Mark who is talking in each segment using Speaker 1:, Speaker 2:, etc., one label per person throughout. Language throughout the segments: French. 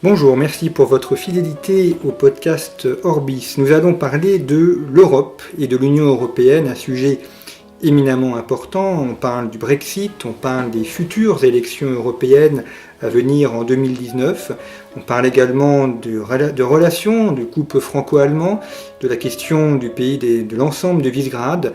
Speaker 1: Bonjour, merci pour votre fidélité au podcast Orbis. Nous allons parler de l'Europe et de l'Union européenne, un sujet éminemment important. On parle du Brexit, on parle des futures élections européennes à venir en 2019. On parle également de relations, de couple franco-allemand, de la question du pays de l'ensemble de Visegrad.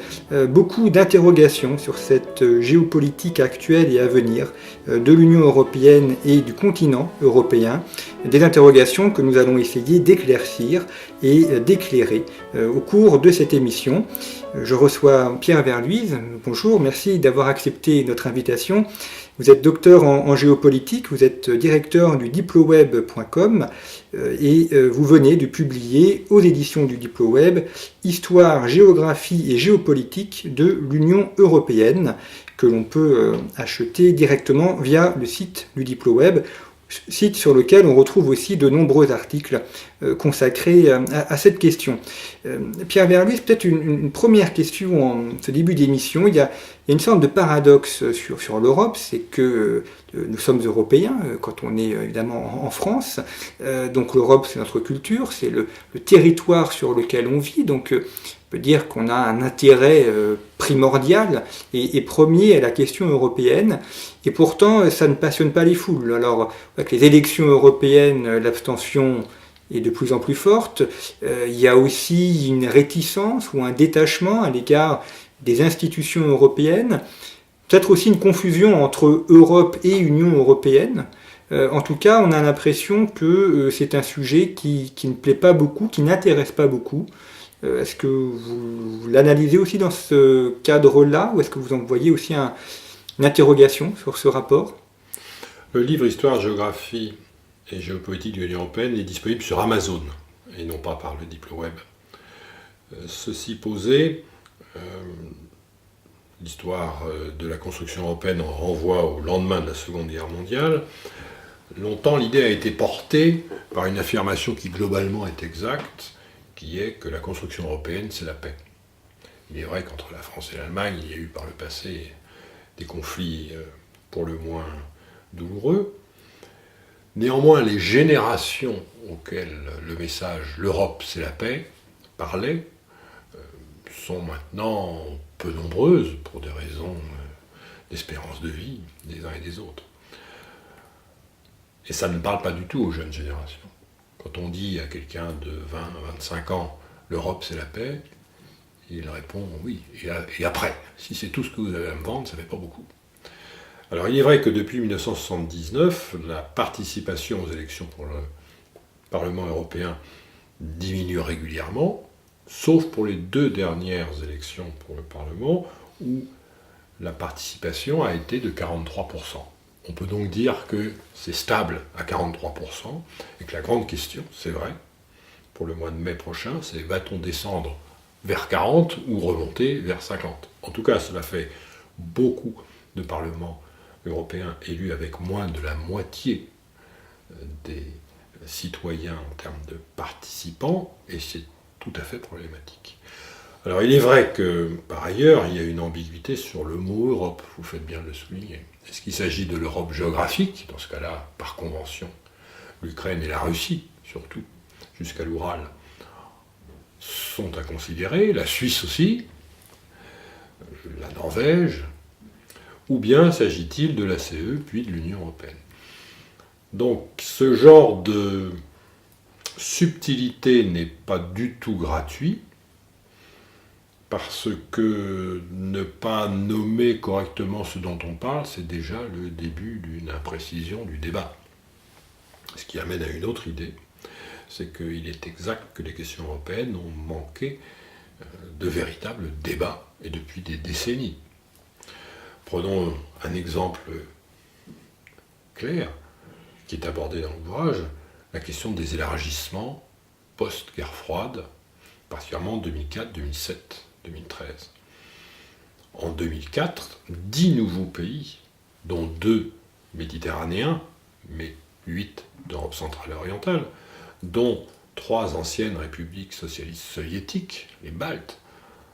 Speaker 1: Beaucoup d'interrogations sur cette géopolitique actuelle et à venir de l'Union européenne et du continent européen. Des interrogations que nous allons essayer d'éclaircir et d'éclairer au cours de cette émission. Je reçois Pierre Verluise. Bonjour, merci d'avoir accepté notre invitation. Vous êtes docteur en géopolitique, vous êtes directeur du diploweb.com et vous venez de publier aux éditions du Diploweb Histoire, géographie et géopolitique de l'Union européenne que l'on peut acheter directement via le site du Diploweb, site sur lequel on retrouve aussi de nombreux articles consacrés à cette question. Pierre Verluise, peut-être une première question en ce début d'émission. Il y a une sorte de paradoxe sur l'Europe, c'est que nous sommes européens quand on est évidemment en France. Donc l'Europe, c'est notre culture, c'est le territoire sur lequel on vit. Donc on peut dire qu'on a un intérêt primordial et premier à la question européenne. Et pourtant, ça ne passionne pas les foules. Alors, avec les élections européennes, l'abstention est de plus en plus forte. Il y a aussi une réticence ou un détachement à l'égard des institutions européennes. Peut-être aussi une confusion entre Europe et Union européenne. En tout cas, on a l'impression que c'est un sujet qui ne plaît pas beaucoup, qui n'intéresse pas beaucoup. Est-ce que vous l'analysez aussi dans ce cadre-là, ou est-ce que vous en voyez aussi une interrogation sur ce rapport?
Speaker 2: Le livre Histoire, géographie et géopolitique de l'Union européenne est disponible sur Amazon, et non pas par le Diploweb. Ceci posé, l'histoire de la construction européenne en renvoie au lendemain de la Seconde Guerre mondiale. Longtemps, l'idée a été portée par une affirmation qui globalement est exacte, qui est que la construction européenne, c'est la paix. Il est vrai qu'entre la France et l'Allemagne, il y a eu par le passé des conflits pour le moins douloureux. Néanmoins, les générations auxquelles le message « l'Europe, c'est la paix » parlait sont maintenant peu nombreuses pour des raisons d'espérance de vie des uns et des autres. Et ça ne parle pas du tout aux jeunes générations. Quand on dit à quelqu'un de 20 à 25 ans « l'Europe, c'est la paix », il répond « oui, et après, si c'est tout ce que vous avez à me vendre, ça ne fait pas beaucoup ». Alors il est vrai que depuis 1979, la participation aux élections pour le Parlement européen diminue régulièrement, sauf pour les 2 dernières élections pour le Parlement, où la participation a été de 43%. On peut donc dire que c'est stable à 43%, et que la grande question, c'est vrai, pour le mois de mai prochain, c'est va-t-on descendre vers 40 ou remonter vers 50 ? En tout cas, cela fait beaucoup de parlements européens élus avec moins de la moitié des citoyens en termes de participants, et c'est tout à fait problématique. Alors il est vrai que, par ailleurs, il y a une ambiguïté sur le mot Europe, vous faites bien de le souligner. Est-ce qu'il s'agit de l'Europe géographique, dans ce cas-là, par convention, l'Ukraine et la Russie, surtout, jusqu'à l'Oural, sont à considérer, la Suisse aussi, la Norvège, ou bien s'agit-il de la CE, puis de l'Union européenne? Donc ce genre de subtilité n'est pas du tout gratuit, parce que ne pas nommer correctement ce dont on parle, c'est déjà le début d'une imprécision du débat. Ce qui amène à une autre idée, c'est qu'il est exact que les questions européennes ont manqué de véritables débats, et depuis des décennies. Prenons un exemple clair, qui est abordé dans l'ouvrage, la question des élargissements post-guerre froide, particulièrement en 2004, 2007, 2013. En 2004, 10 nouveaux pays, dont 2 méditerranéens, mais 8 d'Europe centrale et orientale, dont 3 anciennes républiques socialistes soviétiques, les Baltes,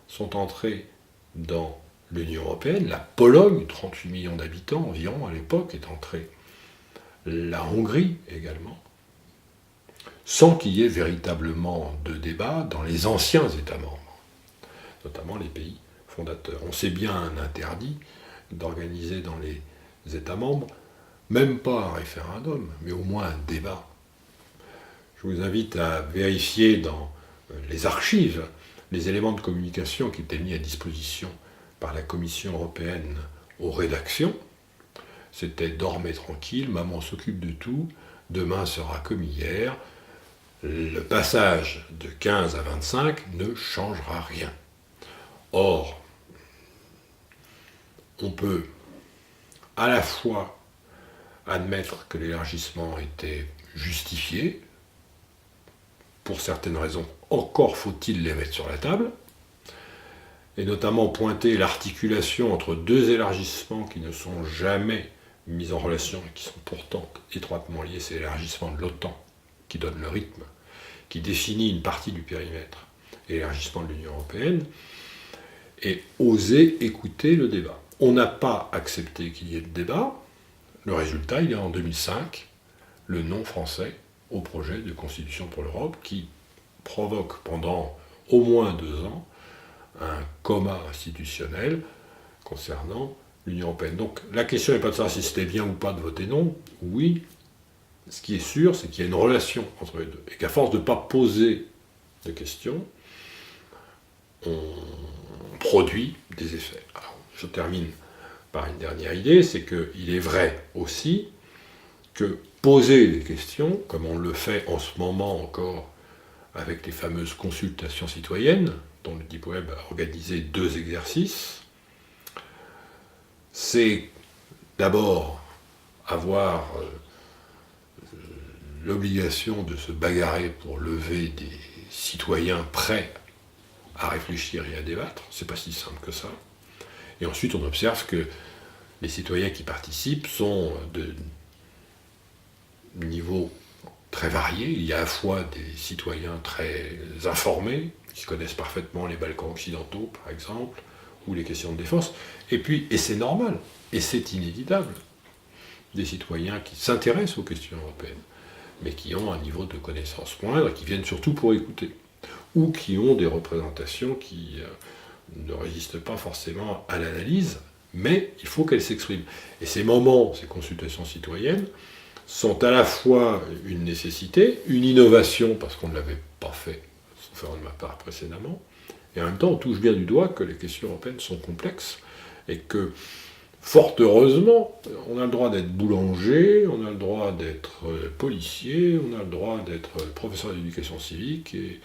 Speaker 2: sont entrés dans l'Union européenne. La Pologne, 38 millions d'habitants environ à l'époque, est entrée. La Hongrie également. sans qu'il y ait véritablement de débat dans les anciens États membres, notamment les pays fondateurs. On s'est bien interdit d'organiser dans les États membres, même pas un référendum, mais au moins un débat. Je vous invite à vérifier dans les archives les éléments de communication qui étaient mis à disposition par la Commission européenne aux rédactions. C'était « Dormez tranquille, maman s'occupe de tout, demain sera comme hier ». Le passage de 15 à 25 ne changera rien. Or, on peut à la fois admettre que l'élargissement était justifié, pour certaines raisons, encore faut-il les mettre sur la table, et notamment pointer l'articulation entre deux élargissements qui ne sont jamais mis en relation et qui sont pourtant étroitement liés, c'est l'élargissement de l'OTAN qui donne le rythme, qui définit une partie du périmètre, et l'élargissement de l'Union européenne, et oser écouter le débat. On n'a pas accepté qu'il y ait de débat. Le résultat, il est en 2005, le non français au projet de Constitution pour l'Europe, qui provoque pendant au moins 2 ans un coma institutionnel concernant l'Union européenne. Donc la question n'est pas de savoir si c'était bien ou pas de voter non. Oui, ce qui est sûr, c'est qu'il y a une relation entre les deux. Et qu'à force de ne pas poser de questions, on produit des effets. Alors, je termine par une dernière idée, c'est qu'il est vrai aussi que poser des questions, comme on le fait en ce moment encore avec les fameuses consultations citoyennes, dont le Deep Web a organisé 2 exercices, c'est d'abord avoir l'obligation de se bagarrer pour lever des citoyens prêts à réfléchir et à débattre. C'est pas si simple que ça. Et ensuite, on observe que les citoyens qui participent sont de niveaux très variés. Il y a à la fois des citoyens très informés, qui connaissent parfaitement les Balkans occidentaux, par exemple, ou les questions de défense, et puis, et c'est normal, et c'est inévitable, des citoyens qui s'intéressent aux questions européennes, mais qui ont un niveau de connaissance moindre, et qui viennent surtout pour écouter, ou qui ont des représentations qui ne résistent pas forcément à l'analyse, mais il faut qu'elles s'expriment. Et ces moments, ces consultations citoyennes, sont à la fois une nécessité, une innovation, parce qu'on ne l'avait pas fait, sauf erreur de ma part précédemment, et en même temps on touche bien du doigt que les questions européennes sont complexes, et que, fort heureusement, on a le droit d'être boulanger, on a le droit d'être policier, on a le droit d'être professeur d'éducation civique, et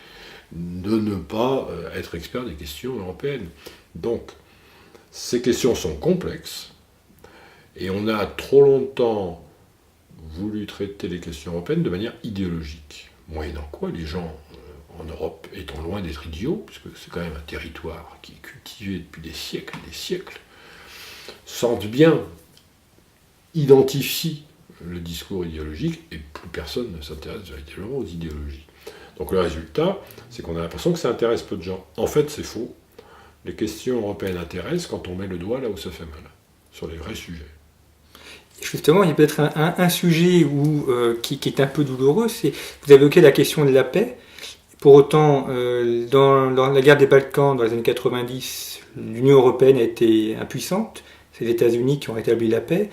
Speaker 2: de ne pas être expert des questions européennes. Donc, ces questions sont complexes, et on a trop longtemps voulu traiter les questions européennes de manière idéologique, moyennant quoi les gens en Europe, étant loin d'être idiots, puisque c'est quand même un territoire qui est cultivé depuis des siècles, sentent bien, identifient le discours idéologique, et plus personne ne s'intéresse véritablement aux idéologies. Donc le résultat, c'est qu'on a l'impression que ça intéresse peu de gens. En fait, c'est faux. Les questions européennes intéressent quand on met le doigt là où ça fait mal, sur les vrais sujets.
Speaker 1: Justement, il y a peut-être un sujet qui est un peu douloureux, c'est vous avez évoqué la question de la paix. Pour autant, dans la guerre des Balkans, dans les années 90, l'Union européenne a été impuissante. C'est les États-Unis qui ont rétabli la paix.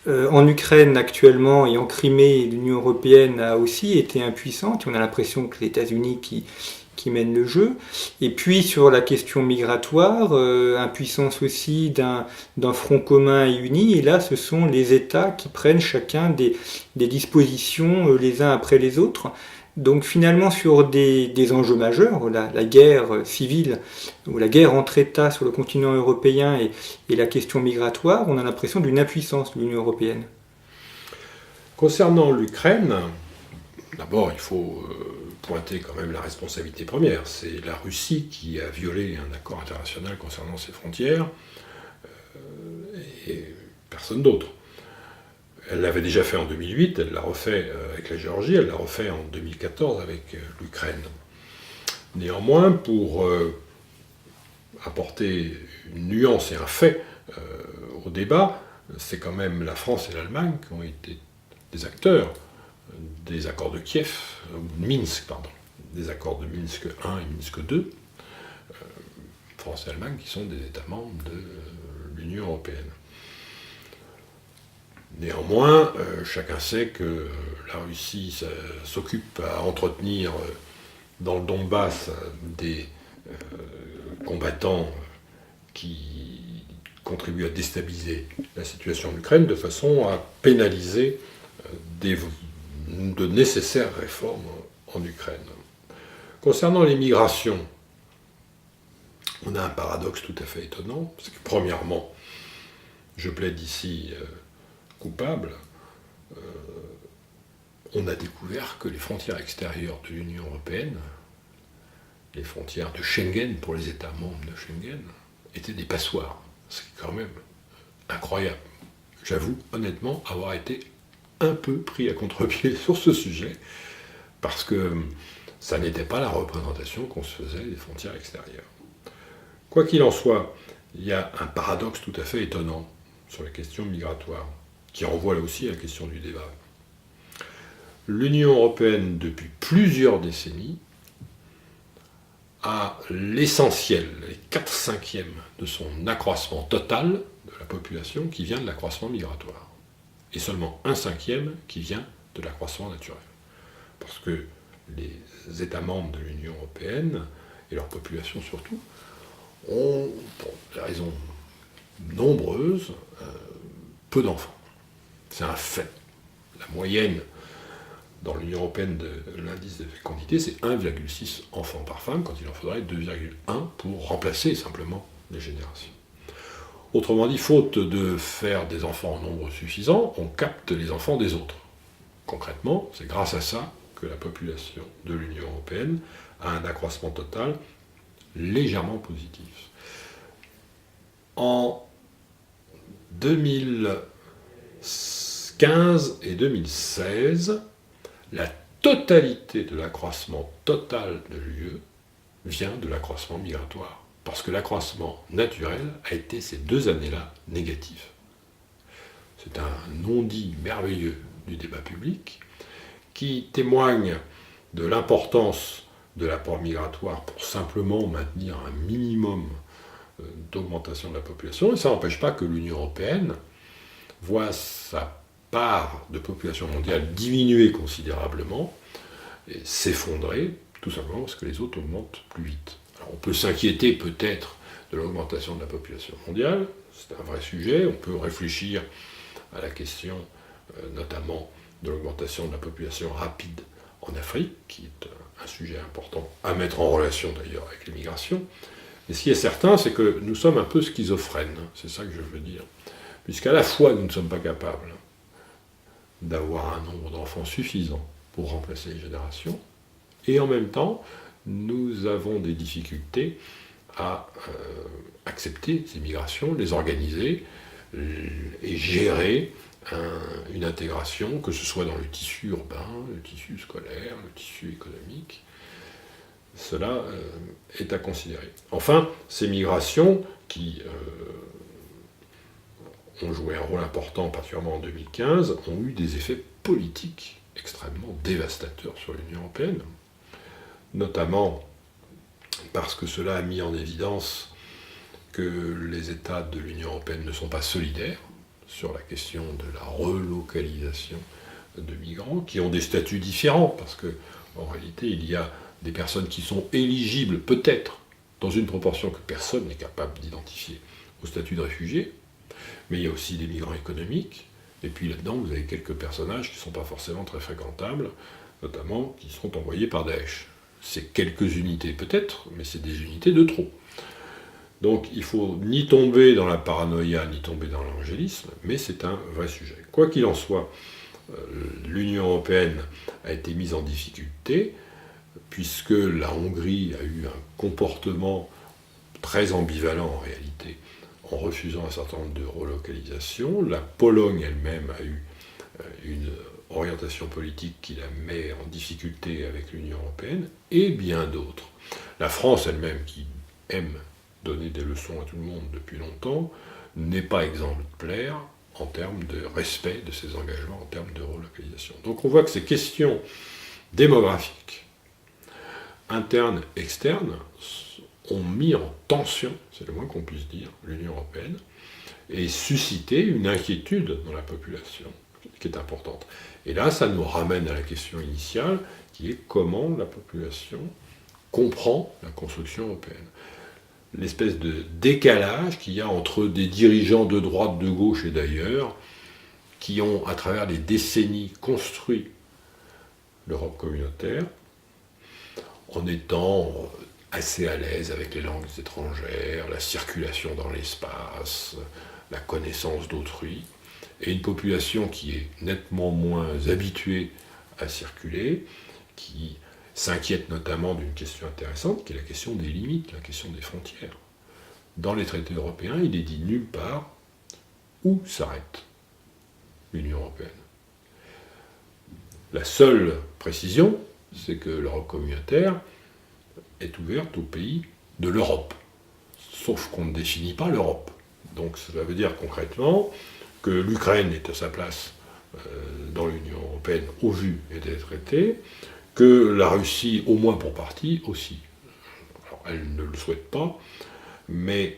Speaker 1: En Ukraine actuellement et en Crimée, l'Union européenne a aussi été impuissante. On a l'impression que les États-Unis qui mènent le jeu. Et puis sur la question migratoire, impuissance aussi d'un front commun et uni. Et là, ce sont les États qui prennent chacun des dispositions les uns après les autres. Donc finalement, sur des enjeux majeurs, la guerre civile ou la guerre entre États sur le continent européen et la question migratoire, on a l'impression d'une impuissance de l'Union européenne.
Speaker 2: Concernant l'Ukraine, d'abord il faut pointer quand même la responsabilité première. C'est la Russie qui a violé un accord international concernant ses frontières, et personne d'autre. Elle l'avait déjà fait en 2008, elle l'a refait avec la Géorgie, elle l'a refait en 2014 avec l'Ukraine. Néanmoins, pour apporter une nuance et un fait au débat, c'est quand même la France et l'Allemagne qui ont été des acteurs des accords de Kiev, Minsk, pardon, des accords de Minsk 1 et Minsk 2, France et Allemagne, qui sont des États membres de l'Union européenne. Néanmoins, chacun sait que la Russie s'occupe à entretenir dans le Donbass des combattants qui contribuent à déstabiliser la situation en Ukraine de façon à pénaliser de nécessaires réformes en Ukraine. Concernant les migrations, on a un paradoxe tout à fait étonnant, parce que premièrement, je plaide ici coupable, on a découvert que les frontières extérieures de l'Union européenne, les frontières de Schengen pour les États membres de Schengen, étaient des passoires. C'est quand même incroyable. J'avoue honnêtement avoir été un peu pris à contre-pied sur ce sujet, parce que ça n'était pas la représentation qu'on se faisait des frontières extérieures. Quoi qu'il en soit, il y a un paradoxe tout à fait étonnant sur la question migratoire, qui renvoie là aussi à la question du débat. L'Union européenne, depuis plusieurs décennies, a l'essentiel, les 4/5 de son accroissement total de la population qui vient de l'accroissement migratoire. Et seulement 1/5 qui vient de l'accroissement naturel. Parce que les États membres de l'Union européenne, et leur population surtout, ont, pour des raisons nombreuses, peu d'enfants. C'est un fait. La moyenne dans l'Union européenne de l'indice de fécondité, c'est 1,6 enfants par femme, quand il en faudrait 2,1 pour remplacer simplement les générations. Autrement dit, faute de faire des enfants en nombre suffisant, on capte les enfants des autres. Concrètement, c'est grâce à ça que la population de l'Union européenne a un accroissement total légèrement positif. En 2015 et 2016, la totalité de l'accroissement total de l'UE vient de l'accroissement migratoire. Parce que l'accroissement naturel a été ces 2 années-là négatif. C'est un non-dit merveilleux du débat public qui témoigne de l'importance de l'apport migratoire pour simplement maintenir un minimum d'augmentation de la population. Et ça n'empêche pas que l'Union européenne voit sa part de population mondiale diminuer considérablement et s'effondrer, tout simplement parce que les autres augmentent plus vite. Alors on peut s'inquiéter peut-être de l'augmentation de la population mondiale, c'est un vrai sujet, on peut réfléchir à la question notamment de l'augmentation de la population rapide en Afrique, qui est un sujet important à mettre en relation d'ailleurs avec les migrations. Mais ce qui est certain, c'est que nous sommes un peu schizophrènes, c'est ça que je veux dire, puisqu'à la fois nous ne sommes pas capables d'avoir un nombre d'enfants suffisant pour remplacer les générations, et en même temps, nous avons des difficultés à accepter ces migrations, les organiser et gérer une intégration, que ce soit dans le tissu urbain, le tissu scolaire, le tissu économique. Cela est à considérer. Enfin, ces migrations qui ont joué un rôle important, particulièrement en 2015, ont eu des effets politiques extrêmement dévastateurs sur l'Union européenne, notamment parce que cela a mis en évidence que les États de l'Union européenne ne sont pas solidaires sur la question de la relocalisation de migrants, qui ont des statuts différents, parce qu'en réalité, il y a des personnes qui sont éligibles, peut-être, dans une proportion que personne n'est capable d'identifier, au statut de réfugié, mais il y a aussi des migrants économiques, et puis là-dedans, vous avez quelques personnages qui ne sont pas forcément très fréquentables, notamment qui seront envoyés par Daesh. C'est quelques unités peut-être, mais c'est des unités de trop. Donc il ne faut ni tomber dans la paranoïa, ni tomber dans l'angélisme, mais c'est un vrai sujet. Quoi qu'il en soit, l'Union européenne a été mise en difficulté, puisque la Hongrie a eu un comportement très ambivalent en réalité, en refusant un certain nombre de relocalisations. La Pologne elle-même a eu une orientation politique qui la met en difficulté avec l'Union européenne, et bien d'autres. La France elle-même, qui aime donner des leçons à tout le monde depuis longtemps, n'est pas exemplaire en termes de respect de ses engagements, en termes de relocalisation. Donc on voit que ces questions démographiques, internes, externes, ont mis en tension, c'est le moins qu'on puisse dire, l'Union européenne, et suscité une inquiétude dans la population qui est importante. Et là, ça nous ramène à la question initiale, qui est comment la population comprend la construction européenne. L'espèce de décalage qu'il y a entre des dirigeants de droite, de gauche et d'ailleurs, qui ont, à travers les décennies, construit l'Europe communautaire, en étant assez à l'aise avec les langues étrangères, la circulation dans l'espace, la connaissance d'autrui, et une population qui est nettement moins habituée à circuler, qui s'inquiète notamment d'une question intéressante, qui est la question des limites, la question des frontières. Dans les traités européens, il est dit nulle part où s'arrête l'Union européenne. La seule précision, c'est que l'Europe communautaire est ouverte aux pays de l'Europe, sauf qu'on ne définit pas l'Europe. Donc cela veut dire concrètement que l'Ukraine est à sa place dans l'Union européenne au vu des traités, que la Russie, au moins pour partie, aussi. Alors, elle ne le souhaite pas, mais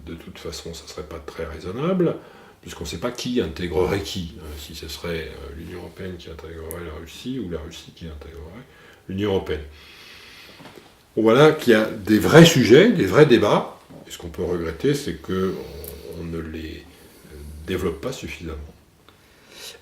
Speaker 2: de toute façon, ça ne serait pas très raisonnable, puisqu'on ne sait pas qui intégrerait qui, si ce serait l'Union européenne qui intégrerait la Russie, ou la Russie qui intégrerait l'Union européenne. Bon, voilà qu'il y a des vrais sujets, des vrais débats, et ce qu'on peut regretter, c'est qu'on ne les développe pas suffisamment.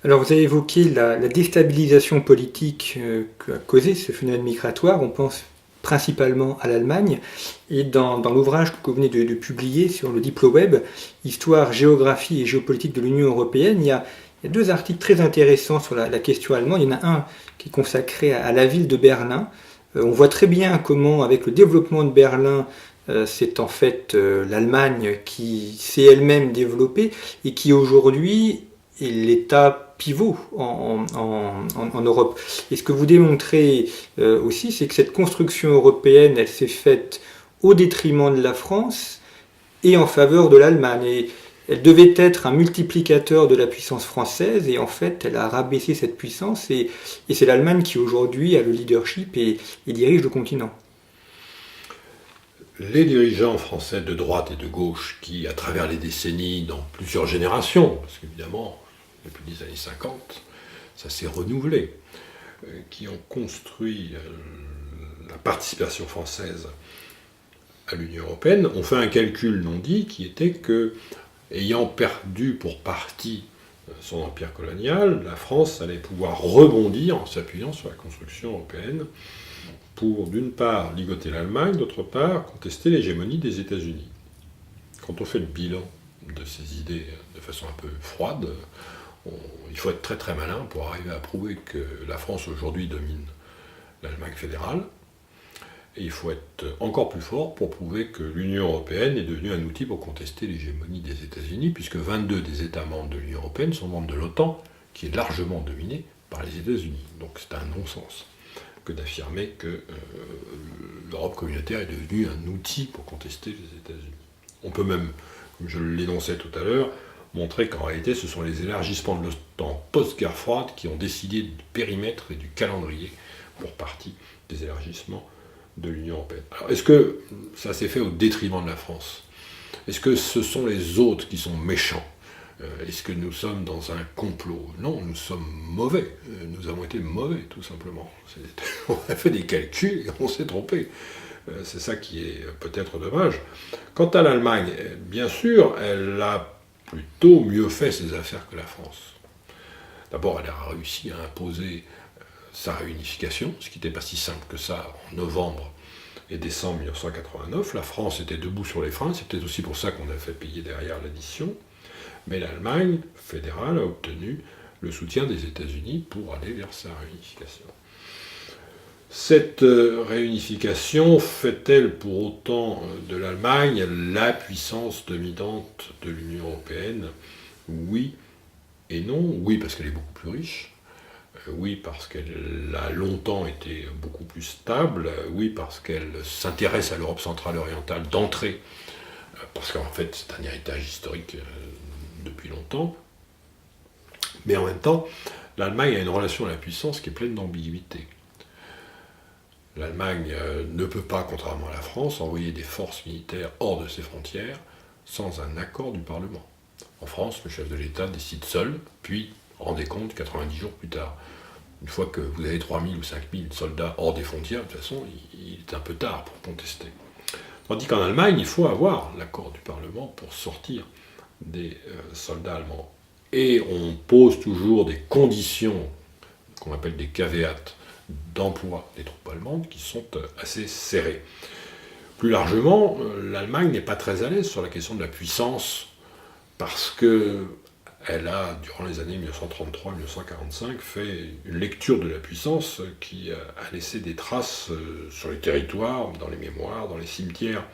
Speaker 1: Alors vous avez évoqué la déstabilisation politique qu'a causé ce phénomène migratoire. On pense principalement à l'Allemagne. Et dans l'ouvrage que vous venez de publier sur le DiploWeb, Histoire, géographie et géopolitique de l'Union européenne, il y a deux articles très intéressants sur la question allemande. Il y en a un qui est consacré à la ville de Berlin. On voit très bien comment, avec le développement de Berlin, c'est en fait l'Allemagne qui s'est elle-même développée et qui aujourd'hui est l'État pivot en Europe. Et ce que vous démontrez aussi, c'est que cette construction européenne, elle s'est faite au détriment de la France et en faveur de l'Allemagne. Et elle devait être un multiplicateur de la puissance française, et en fait, elle a rabaissé cette puissance, et c'est l'Allemagne qui aujourd'hui a le leadership et dirige le continent.
Speaker 2: Les dirigeants français de droite et de gauche qui, à travers les décennies, dans plusieurs générations, parce qu'évidemment, depuis les années 50, ça s'est renouvelé, qui ont construit la participation française à l'Union européenne, ont fait un calcul non dit qui était que, ayant perdu pour partie son empire colonial, la France allait pouvoir rebondir en s'appuyant sur la construction européenne pour, d'une part, ligoter l'Allemagne, d'autre part, contester l'hégémonie des États-Unis. Quand on fait le bilan de ces idées de façon un peu froide, il faut être très très malin pour arriver à prouver que la France aujourd'hui domine l'Allemagne fédérale, et il faut être encore plus fort pour prouver que l'Union européenne est devenue un outil pour contester l'hégémonie des États-Unis, puisque 22 des États membres de l'Union européenne sont membres de l'OTAN, qui est largement dominée par les États-Unis. Donc c'est un non-sens que d'affirmer que l'Europe communautaire est devenue un outil pour contester les États-Unis. On peut même, comme je l'énonçais tout à l'heure, montrer qu'en réalité ce sont les élargissements de l'OTAN post-guerre froide qui ont décidé du périmètre et du calendrier pour partie des élargissements de l'Union européenne. Alors est-ce que ça s'est fait au détriment de la France ? Est-ce que ce sont les autres qui sont méchants ? Est-ce que nous sommes dans un complot ? Non, nous sommes mauvais. Nous avons été mauvais, tout simplement. On a fait des calculs et on s'est trompé. C'est ça qui est peut-être dommage. Quant à l'Allemagne, bien sûr, elle a plutôt mieux fait ses affaires que la France. D'abord, elle a réussi à imposer sa réunification, ce qui n'était pas si simple que ça en novembre et décembre 1989. La France était debout sur les freins, c'est peut-être aussi pour ça qu'on a fait payer derrière l'addition. Mais l'Allemagne fédérale a obtenu le soutien des États-Unis pour aller vers sa réunification. Cette réunification fait-elle pour autant de l'Allemagne la puissance dominante de l'Union européenne ? Oui et non. Oui, parce qu'elle est beaucoup plus riche. Oui, parce qu'elle a longtemps été beaucoup plus stable. Oui, parce qu'elle s'intéresse à l'Europe centrale et orientale d'entrée, parce qu'en fait c'est un héritage historique depuis longtemps. Mais en même temps, l'Allemagne a une relation à la puissance qui est pleine d'ambiguïté. L'Allemagne ne peut pas, contrairement à la France, envoyer des forces militaires hors de ses frontières sans un accord du Parlement. En France, le chef de l'État décide seul, puis rendez compte 90 jours plus tard. Une fois que vous avez 3000 ou 5000 soldats hors des frontières, de toute façon, il est un peu tard pour contester. Tandis qu'en Allemagne, il faut avoir l'accord du Parlement pour sortir des soldats allemands. Et on pose toujours des conditions qu'on appelle des caveats d'emploi des troupes allemandes qui sont assez serrées. Plus largement, l'Allemagne n'est pas très à l'aise sur la question de la puissance parce qu'elle a, durant les années 1933-1945, fait une lecture de la puissance qui a laissé des traces sur les territoires, dans les mémoires, dans les cimetières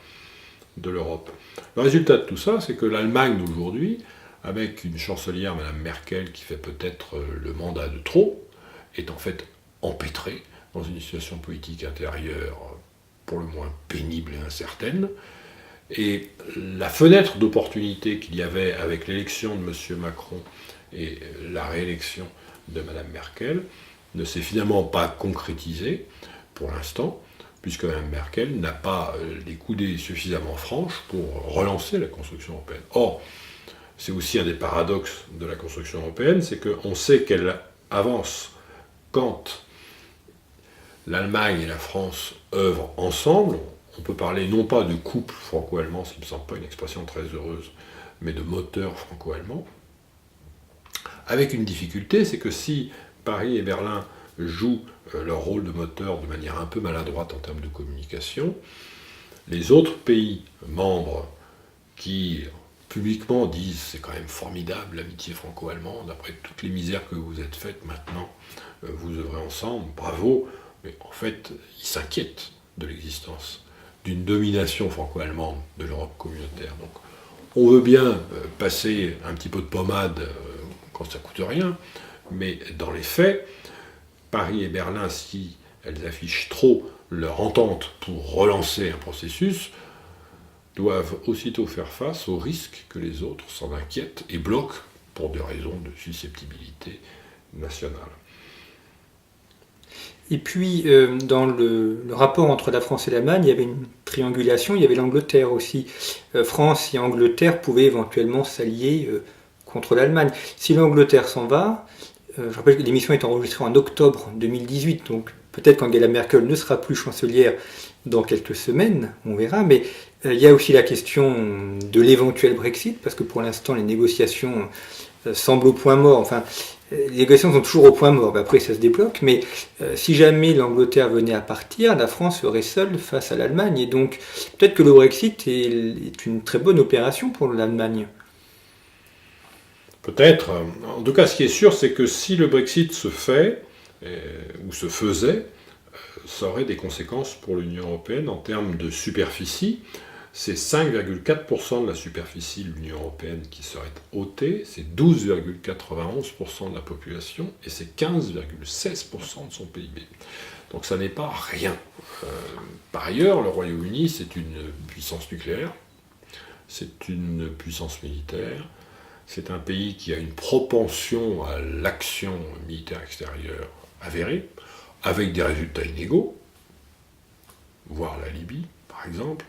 Speaker 2: de l'Europe. Le résultat de tout ça, c'est que l'Allemagne d'aujourd'hui, avec une chancelière, Mme Merkel, qui fait peut-être le mandat de trop, est en fait empêtrée dans une situation politique intérieure pour le moins pénible et incertaine. Et la fenêtre d'opportunité qu'il y avait avec l'élection de M. Macron et la réélection de Mme Merkel ne s'est finalement pas concrétisée pour l'instant, puisque Mme Merkel n'a pas les coudées suffisamment franches pour relancer la construction européenne. Or, c'est aussi un des paradoxes de la construction européenne, c'est qu'on sait qu'elle avance quand l'Allemagne et la France œuvrent ensemble. On peut parler non pas de couple franco-allemand, ce qui ne me semble pas une expression très heureuse, mais de moteur franco-allemand. Avec une difficulté, c'est que si Paris et Berlin jouent leur rôle de moteur de manière un peu maladroite en termes de communication, les autres pays membres qui publiquement disent c'est quand même formidable l'amitié franco-allemande, après toutes les misères que vous êtes faites maintenant, vous œuvrez ensemble, bravo, mais en fait ils s'inquiètent de l'existence d'une domination franco-allemande de l'Europe communautaire. Donc on veut bien passer un petit peu de pommade quand ça coûte rien, mais dans les faits, Paris et Berlin, si elles affichent trop leur entente pour relancer un processus, doivent aussitôt faire face au risque que les autres s'en inquiètent et bloquent pour des raisons de susceptibilité nationale.
Speaker 1: Et puis, dans le rapport entre la France et l'Allemagne, il y avait une triangulation, il y avait l'Angleterre aussi. France et Angleterre pouvaient éventuellement s'allier contre l'Allemagne. Si l'Angleterre s'en va, je rappelle que l'émission est enregistrée en octobre 2018, donc peut-être qu'Angela Merkel ne sera plus chancelière dans quelques semaines, on verra, mais il y a aussi la question de l'éventuel Brexit, parce que pour l'instant les négociations semblent au point mort, enfin les négociations sont toujours au point mort, après ça se débloque, mais si jamais l'Angleterre venait à partir, la France serait seule face à l'Allemagne, et donc peut-être que le Brexit est une très bonne opération pour l'Allemagne.
Speaker 2: Peut-être. En tout cas, ce qui est sûr, c'est que si le Brexit se fait, ou se faisait, ça aurait des conséquences pour l'Union européenne en termes de superficie. C'est 5,4% de la superficie de l'Union européenne qui serait ôtée, c'est 12,91% de la population, et c'est 15,16% de son PIB. Donc ça n'est pas rien. Par ailleurs, le Royaume-Uni, c'est une puissance nucléaire, c'est une puissance militaire, c'est un pays qui a une propension à l'action militaire extérieure avérée, avec des résultats inégaux, voire la Libye, par exemple.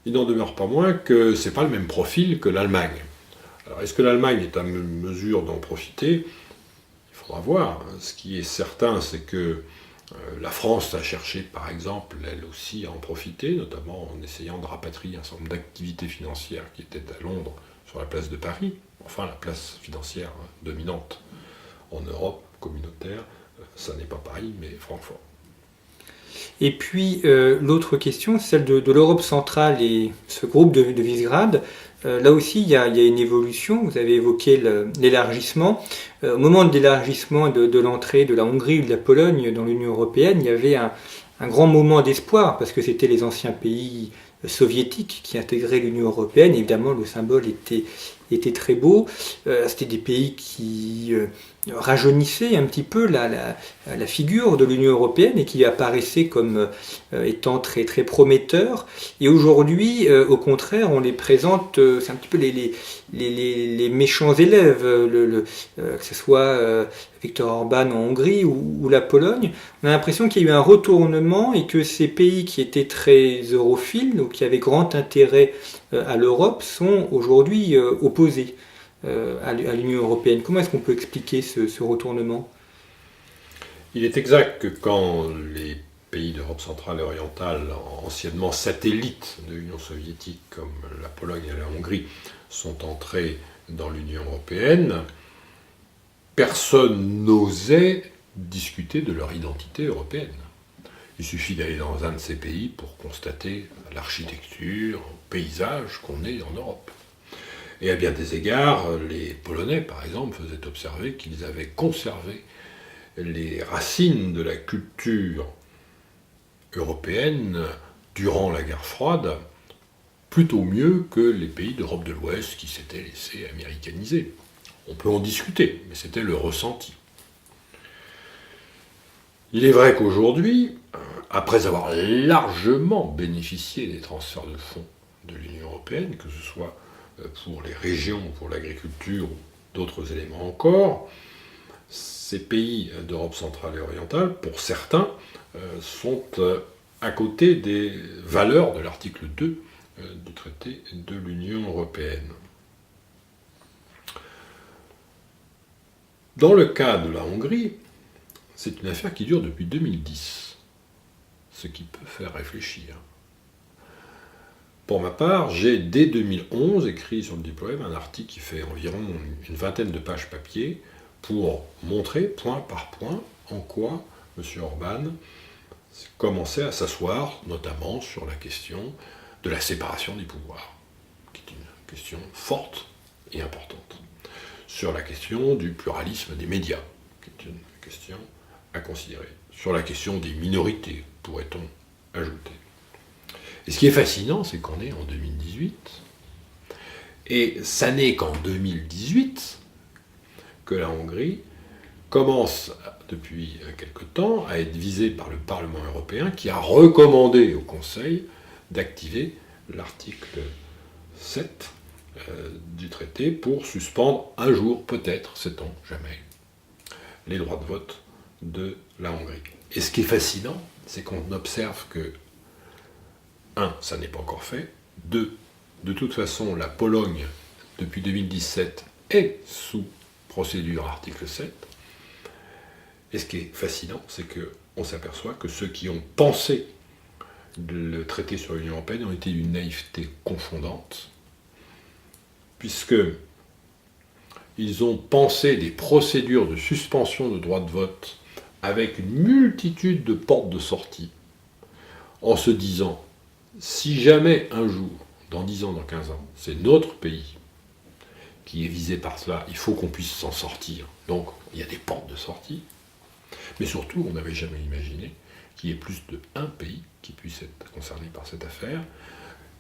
Speaker 2: Il n'en demeure pas moins que ce n'est pas le même profil que l'Allemagne. Alors, est-ce que l'Allemagne est à mesure d'en profiter ? Il faudra voir. Ce qui est certain, c'est que la France a cherché, par exemple, elle aussi à en profiter, notamment en essayant de rapatrier un certain nombre d'activités financières qui étaient à Londres sur la place de Paris, enfin la place financière dominante en Europe communautaire, ça n'est pas Paris, mais Francfort.
Speaker 1: Et puis l'autre question, celle de l'Europe centrale et ce groupe de Visegrad. Là aussi, il y a une évolution. Vous avez évoqué l'élargissement. Au moment de l'élargissement de l'entrée de la Hongrie ou de la Pologne dans l'Union européenne, il y avait un grand moment d'espoir parce que c'était les anciens pays soviétiques qui intégraient l'Union européenne. Évidemment, le symbole était étaient très beaux. C'était des pays qui rajeunissaient un petit peu la figure de l'Union européenne et qui apparaissaient comme étant très, très prometteurs. Et aujourd'hui, au contraire, on les présente, c'est un petit peu les méchants élèves, que ce soit Viktor Orban en Hongrie ou la Pologne. On a l'impression qu'il y a eu un retournement et que ces pays qui étaient très europhiles, ou qui avaient grand intérêt à l'Europe, sont aujourd'hui opposés à l'Union européenne. Comment est-ce qu'on peut expliquer ce retournement ?
Speaker 2: Il est exact que quand les pays d'Europe centrale et orientale, anciennement satellites de l'Union soviétique, comme la Pologne et la Hongrie, sont entrés dans l'Union européenne, personne n'osait discuter de leur identité européenne. Il suffit d'aller dans un de ces pays pour constater l'architecture, le paysage qu'on est en Europe. Et à bien des égards, les Polonais, par exemple, faisaient observer qu'ils avaient conservé les racines de la culture européenne durant la guerre froide plutôt mieux que les pays d'Europe de l'Ouest qui s'étaient laissés américaniser. On peut en discuter, mais c'était le ressenti. Il est vrai qu'aujourd'hui, après avoir largement bénéficié des transferts de fonds de l'Union européenne, que ce soit pour les régions, pour l'agriculture ou d'autres éléments encore, ces pays d'Europe centrale et orientale, pour certains, sont à côté des valeurs de l'article 2 du traité de l'Union européenne. Dans le cas de la Hongrie, c'est une affaire qui dure depuis 2010, ce qui peut faire réfléchir. Pour ma part, j'ai dès 2011 écrit sur le Diplôme un article qui fait environ une vingtaine de pages papier pour montrer point par point en quoi M. Orban commençait à s'asseoir, notamment sur la question de la séparation des pouvoirs, qui est une question forte et importante, sur la question du pluralisme des médias, qui est une question à considérer, sur la question des minorités, pourrait-on ajouter. Et ce qui est fascinant, c'est qu'on est en 2018, et ça n'est qu'en 2018 que la Hongrie commence, depuis quelque temps, à être visée par le Parlement européen, qui a recommandé au Conseil d'activer l'article 7 du traité pour suspendre un jour, peut-être, sait-on jamais, les droits de vote de la Hongrie. Et ce qui est fascinant, c'est qu'on observe que, 1, ça n'est pas encore fait, 2, de toute façon, la Pologne, depuis 2017, est sous procédure article 7. Et ce qui est fascinant, c'est qu'on s'aperçoit que ceux qui ont pensé le traité sur l'Union européenne ont été d'une naïveté confondante, puisqu'ils ont pensé des procédures de suspension de droit de vote avec une multitude de portes de sortie, en se disant, si jamais un jour, dans 10 ans, dans 15 ans, c'est notre pays qui est visé par cela, il faut qu'on puisse s'en sortir. Donc, il y a des portes de sortie. Mais surtout, on n'avait jamais imaginé qu'il y ait plus d'un pays qui puisse être concerné par cette affaire,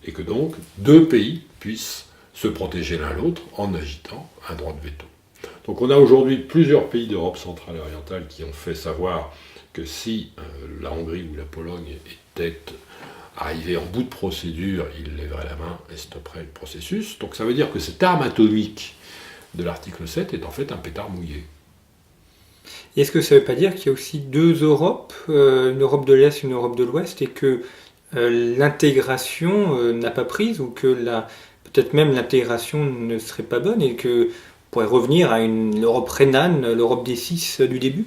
Speaker 2: et que donc 2 pays puissent se protéger l'un l'autre en agitant un droit de veto. Donc on a aujourd'hui plusieurs pays d'Europe centrale et orientale qui ont fait savoir que si la Hongrie ou la Pologne étaient arrivés en bout de procédure, ils lèveraient la main et stopperaient le processus. Donc ça veut dire que cette arme atomique de l'article 7 est en fait un pétard mouillé.
Speaker 1: Et est-ce que ça ne veut pas dire qu'il y a aussi 2 Europes, une Europe de l'Est et une Europe de l'Ouest, et que l'intégration n'a pas prise, ou que peut-être même l'intégration ne serait pas bonne, et qu'on pourrait revenir à une Europe rhénane, l'Europe des 6 du début ?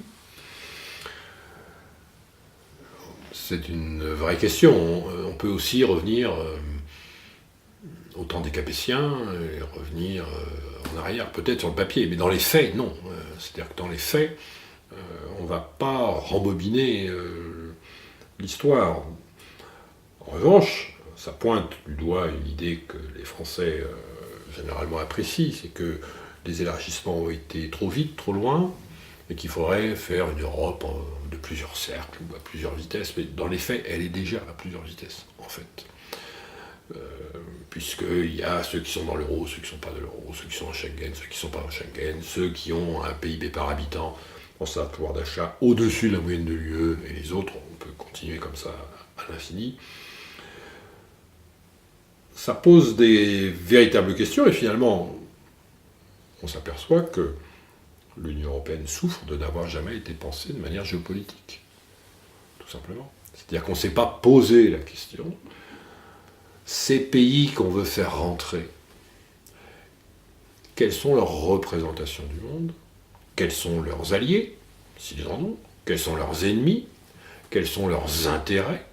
Speaker 2: C'est une vraie question. On peut aussi revenir au temps des Capétiens et revenir en arrière, peut-être sur le papier, mais dans les faits, non. C'est-à-dire que dans les faits, on ne va pas rembobiner l'histoire. En revanche, ça pointe du doigt une idée que les Français généralement apprécient, c'est que les élargissements ont été trop vite, trop loin, et qu'il faudrait faire une Europe de plusieurs cercles ou à plusieurs vitesses. Mais dans les faits, elle est déjà à plusieurs vitesses, en fait. puisqu'il y a ceux qui sont dans l'euro, ceux qui ne sont pas dans l'euro, ceux qui sont en Schengen, ceux qui ne sont pas en Schengen, ceux qui ont un PIB par habitant, on a un pouvoir d'achat au-dessus de la moyenne de l'UE, et les autres, on peut continuer comme ça à l'infini. Ça pose des véritables questions, et finalement, on s'aperçoit que l'Union européenne souffre de n'avoir jamais été pensée de manière géopolitique, tout simplement. C'est-à-dire qu'on ne s'est pas posé la question, ces pays qu'on veut faire rentrer, quelles sont leurs représentations du monde, quels sont leurs alliés, s'ils en ont, quels sont leurs ennemis, quels sont leurs intérêts,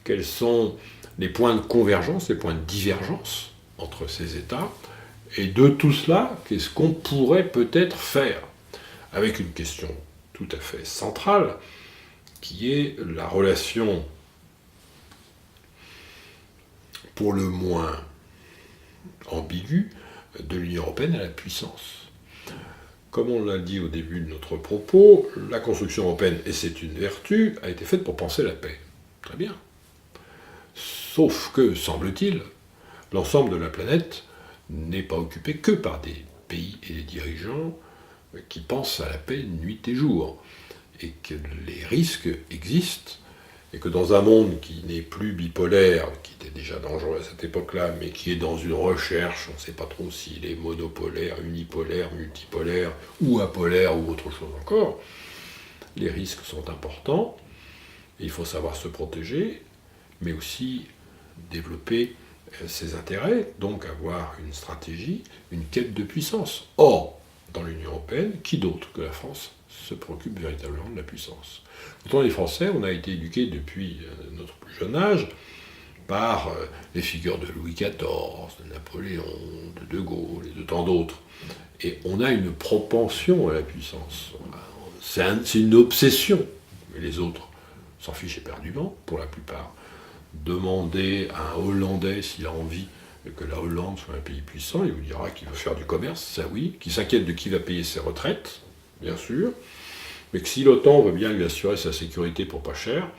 Speaker 2: quels sont les points de convergence, les points de divergence entre ces États, et de tout cela, qu'est-ce qu'on pourrait peut-être faire, avec une question tout à fait centrale, qui est la relation, pour le moins ambiguë, de l'Union européenne à la puissance. Comme on l'a dit au début de notre propos, la construction européenne, et c'est une vertu, a été faite pour penser la paix. Très bien. Sauf que, semble-t-il, l'ensemble de la planète n'est pas occupé que par des pays et des dirigeants qui pensent à la paix nuit et jour, et que les risques existent, et que dans un monde qui n'est plus bipolaire, qui était déjà dangereux à cette époque-là, mais qui est dans une recherche, on ne sait pas trop s'il est monopolaire, unipolaire, multipolaire, ou apolaire, ou autre chose encore, les risques sont importants, et il faut savoir se protéger, mais aussi développer ses intérêts, donc avoir une stratégie, une quête de puissance. Or, dans l'Union européenne, qui d'autre que la France se préoccupe véritablement de la puissance? Quand on est français, on a été éduqué depuis notre plus jeune âge par les figures de Louis XIV, de Napoléon, de De Gaulle et de tant d'autres. Et on a une propension à la puissance. C'est une obsession. Mais les autres s'en fichent éperdument, pour la plupart. Demandez à un Hollandais s'il a envie que la Hollande soit un pays puissant, il vous dira qu'il veut faire du commerce, ça oui, qu'il s'inquiète de qui va payer ses retraites, bien sûr, mais que si l'OTAN veut bien lui assurer sa sécurité pour pas cher,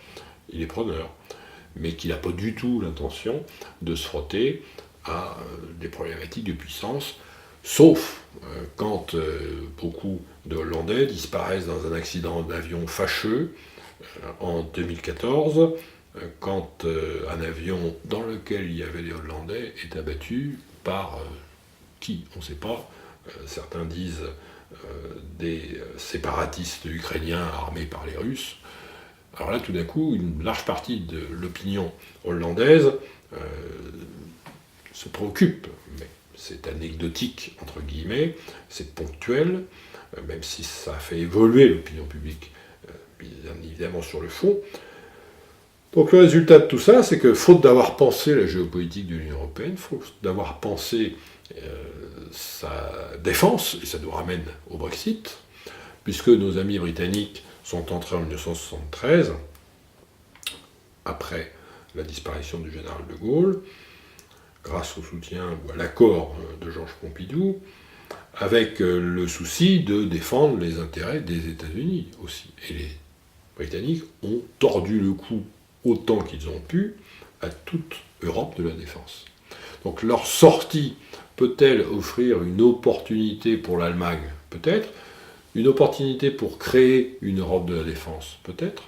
Speaker 2: il est preneur. Mais qu'il n'a pas du tout l'intention de se frotter à des problématiques de puissance, sauf quand beaucoup de Hollandais disparaissent dans un accident d'avion fâcheux en 2014, quand un avion dans lequel il y avait des Hollandais est abattu par qui? On ne sait pas. Certains disent des séparatistes ukrainiens armés par les Russes. Alors là, tout d'un coup, une large partie de l'opinion hollandaise se préoccupe. Mais c'est anecdotique, entre guillemets, c'est ponctuel, même si ça a fait évoluer l'opinion publique, bien évidemment sur le fond. Donc le résultat de tout ça, c'est que faute d'avoir pensé la géopolitique de l'Union européenne, faute d'avoir pensé sa défense, et ça nous ramène au Brexit, puisque nos amis britanniques sont entrés en 1973, après la disparition du général de Gaulle, grâce au soutien ou à l'accord de Georges Pompidou, avec le souci de défendre les intérêts des États-Unis aussi. Et les Britanniques ont tordu le cou autant qu'ils ont pu à toute Europe de la défense. Donc leur sortie peut-elle offrir une opportunité pour l'Allemagne? Peut-être. Une opportunité pour créer une Europe de la défense? Peut-être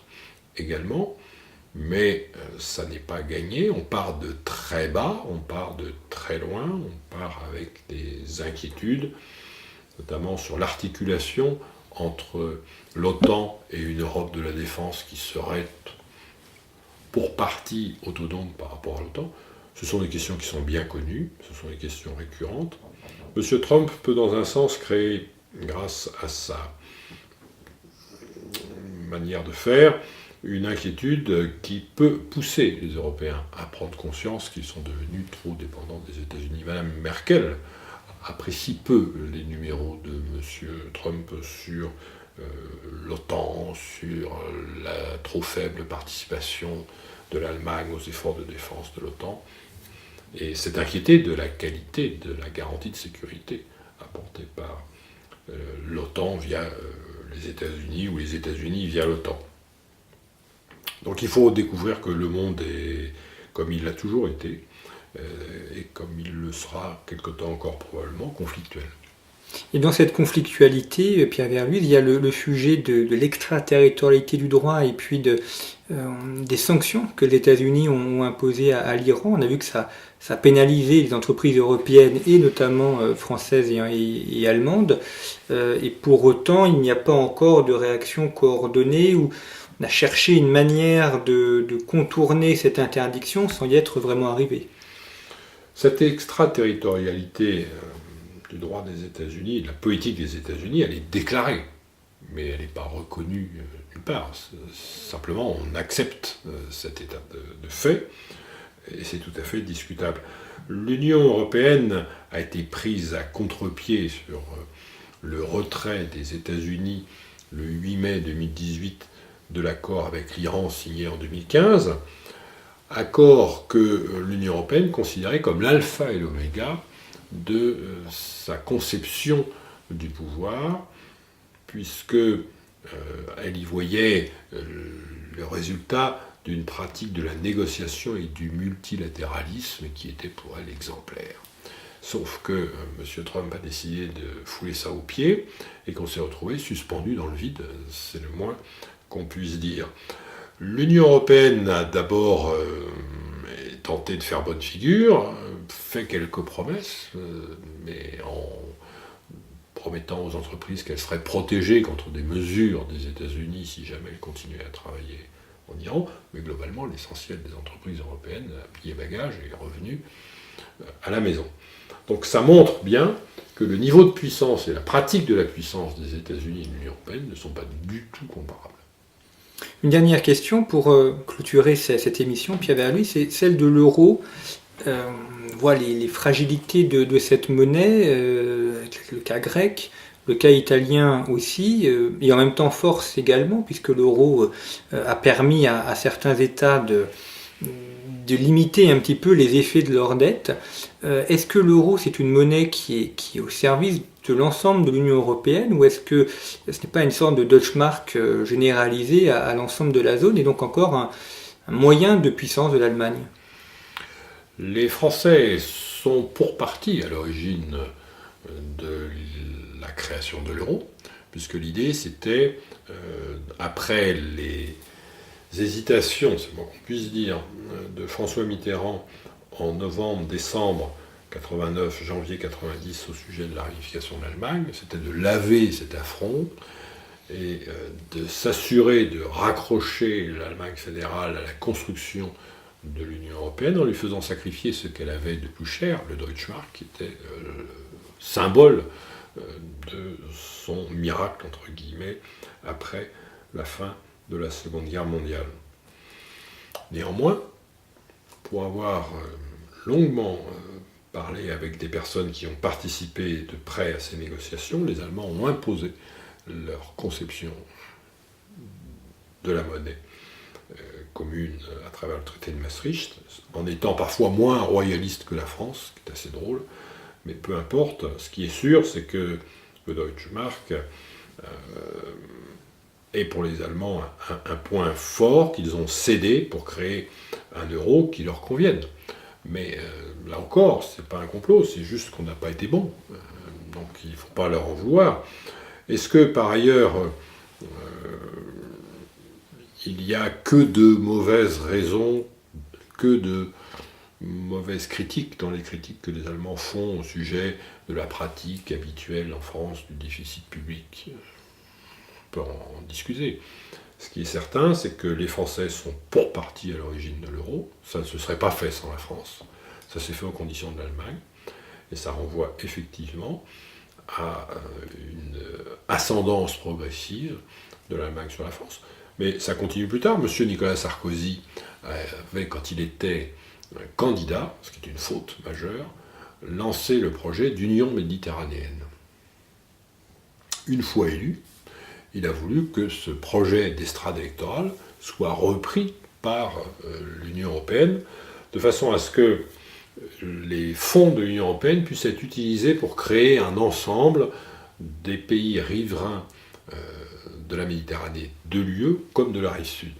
Speaker 2: également. Mais ça n'est pas gagné. On part de très bas, on part de très loin, on part avec des inquiétudes, notamment sur l'articulation entre l'OTAN et une Europe de la défense qui serait pour partie autonome par rapport à l'OTAN. Ce sont des questions qui sont bien connues, ce sont des questions récurrentes. M. Trump peut dans un sens créer, grâce à sa manière de faire, une inquiétude qui peut pousser les Européens à prendre conscience qu'ils sont devenus trop dépendants des États-Unis. Mme Merkel apprécie peu les numéros de M. Trump sur l'OTAN, sur la trop faible participation de l'Allemagne aux efforts de défense de l'OTAN, et s'est inquiété de la qualité de la garantie de sécurité apportée par l'OTAN via les États-Unis ou les États-Unis via l'OTAN. Donc il faut découvrir que le monde est comme il l'a toujours été, et comme il le sera quelque temps encore probablement, conflictuel.
Speaker 1: Et dans cette conflictualité, Pierre Verluise, il y a le sujet de l'extraterritorialité du droit et puis des sanctions que les États-Unis ont imposées à l'Iran. On a vu que ça pénalisait les entreprises européennes et notamment françaises et allemandes. Et pour autant, il n'y a pas encore de réaction coordonnée où on a cherché une manière de contourner cette interdiction sans y être vraiment arrivé.
Speaker 2: Cette extraterritorialité du droit des États-Unis, de la politique des États-Unis, elle est déclarée, mais elle n'est pas reconnue nulle part. Simplement, on accepte cet état de fait, et c'est tout à fait discutable. L'Union européenne a été prise à contre-pied sur le retrait des États-Unis le 8 mai 2018 de l'accord avec l'Iran signé en 2015, accord que l'Union européenne considérait comme l'alpha et l'oméga de sa conception du pouvoir, puisque elle y voyait le résultat d'une pratique de la négociation et du multilatéralisme qui était pour elle exemplaire. Sauf que M. Trump a décidé de fouler ça aux pieds et qu'on s'est retrouvé suspendu dans le vide, c'est le moins qu'on puisse dire. L'Union européenne a d'abord tenté de faire bonne figure, fait quelques promesses, mais en promettant aux entreprises qu'elles seraient protégées contre des mesures des États-Unis si jamais elles continuaient à travailler en Iran. Mais globalement, l'essentiel des entreprises européennes a plié bagage et est revenu à la maison. Donc ça montre bien que le niveau de puissance et la pratique de la puissance des États-Unis et de l'Union européenne ne sont pas du tout comparables.
Speaker 1: Une dernière question pour clôturer cette émission, Pierre Verluise, c'est celle de l'euro. On voit les fragilités de cette monnaie, le cas grec, le cas italien aussi, et en même temps force également, puisque l'euro a permis à certains États de limiter un petit peu les effets de leur dette. Est-ce que l'euro, c'est une monnaie qui est au service de l'ensemble de l'Union européenne, ou est-ce que ce n'est pas une sorte de Deutschmark généralisée à l'ensemble de la zone, et donc encore un moyen de puissance de l'Allemagne?
Speaker 2: Les Français sont pour partie à l'origine de la création de l'euro, puisque l'idée c'était, après les hésitations, c'est bon qu'on puisse dire, de François Mitterrand en novembre-décembre 89, janvier 90 au sujet de la réunification de l'Allemagne, c'était de laver cet affront et de s'assurer de raccrocher l'Allemagne fédérale à la construction de l'Union européenne en lui faisant sacrifier ce qu'elle avait de plus cher, le Deutschmark, qui était le symbole de son miracle, entre guillemets, après la fin de la Seconde Guerre mondiale. Néanmoins, pour avoir longuement parlé avec des personnes qui ont participé de près à ces négociations, les Allemands ont imposé leur conception de la monnaie commune à travers le traité de Maastricht, en étant parfois moins royaliste que la France, ce qui est assez drôle, mais peu importe. Ce qui est sûr, c'est que le Deutschmark est pour les Allemands un point fort qu'ils ont cédé pour créer un euro qui leur convienne. Mais là encore, c'est pas un complot, c'est juste qu'on n'a pas été bon. Donc il ne faut pas leur en vouloir. Est-ce que par ailleurs, il n'y a que de mauvaises raisons, que de mauvaises critiques dans les critiques que les Allemands font au sujet de la pratique habituelle en France du déficit public? On peut en discuter. Ce qui est certain, c'est que les Français sont pour partie à l'origine de l'euro. Ça ne se serait pas fait sans la France. Ça s'est fait aux conditions de l'Allemagne. Et ça renvoie effectivement à une ascendance progressive de l'Allemagne sur la France. Mais ça continue plus tard. Monsieur Nicolas Sarkozy avait, quand il était candidat, ce qui est une faute majeure, lancé le projet d'union méditerranéenne. Une fois élu, il a voulu que ce projet d'estrade électorale soit repris par l'Union européenne, de façon à ce que les fonds de l'Union européenne puissent être utilisés pour créer un ensemble des pays riverains de la Méditerranée, de l'UE comme de la rive sud.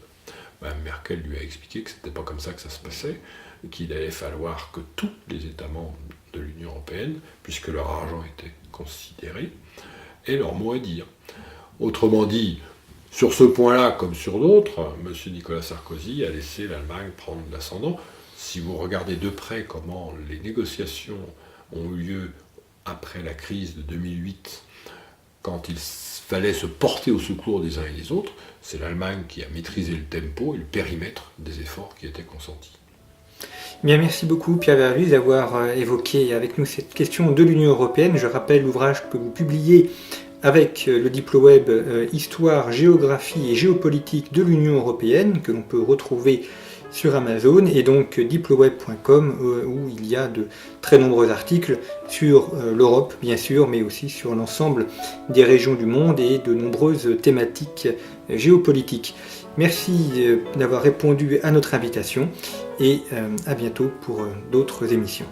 Speaker 2: Mme Merkel lui a expliqué que ce n'était pas comme ça que ça se passait, qu'il allait falloir que tous les États membres de l'Union européenne, puisque leur argent était considéré, aient leur mot à dire. Autrement dit, sur ce point-là, comme sur d'autres, M. Nicolas Sarkozy a laissé l'Allemagne prendre l'ascendant. Si vous regardez de près comment les négociations ont eu lieu après la crise de 2008, quand il fallait se porter au secours des uns et des autres, c'est l'Allemagne qui a maîtrisé le tempo et le périmètre des efforts qui étaient consentis.
Speaker 1: Bien, merci beaucoup Pierre Verlus d'avoir évoqué avec nous cette question de l'Union européenne. Je rappelle l'ouvrage que vous publiez avec le DiploWeb Histoire, géographie et géopolitique de l'Union européenne, que l'on peut retrouver sur Amazon, et donc diploweb.com, où il y a de très nombreux articles sur l'Europe, bien sûr, mais aussi sur l'ensemble des régions du monde et de nombreuses thématiques géopolitiques. Merci d'avoir répondu à notre invitation, et à bientôt pour d'autres émissions.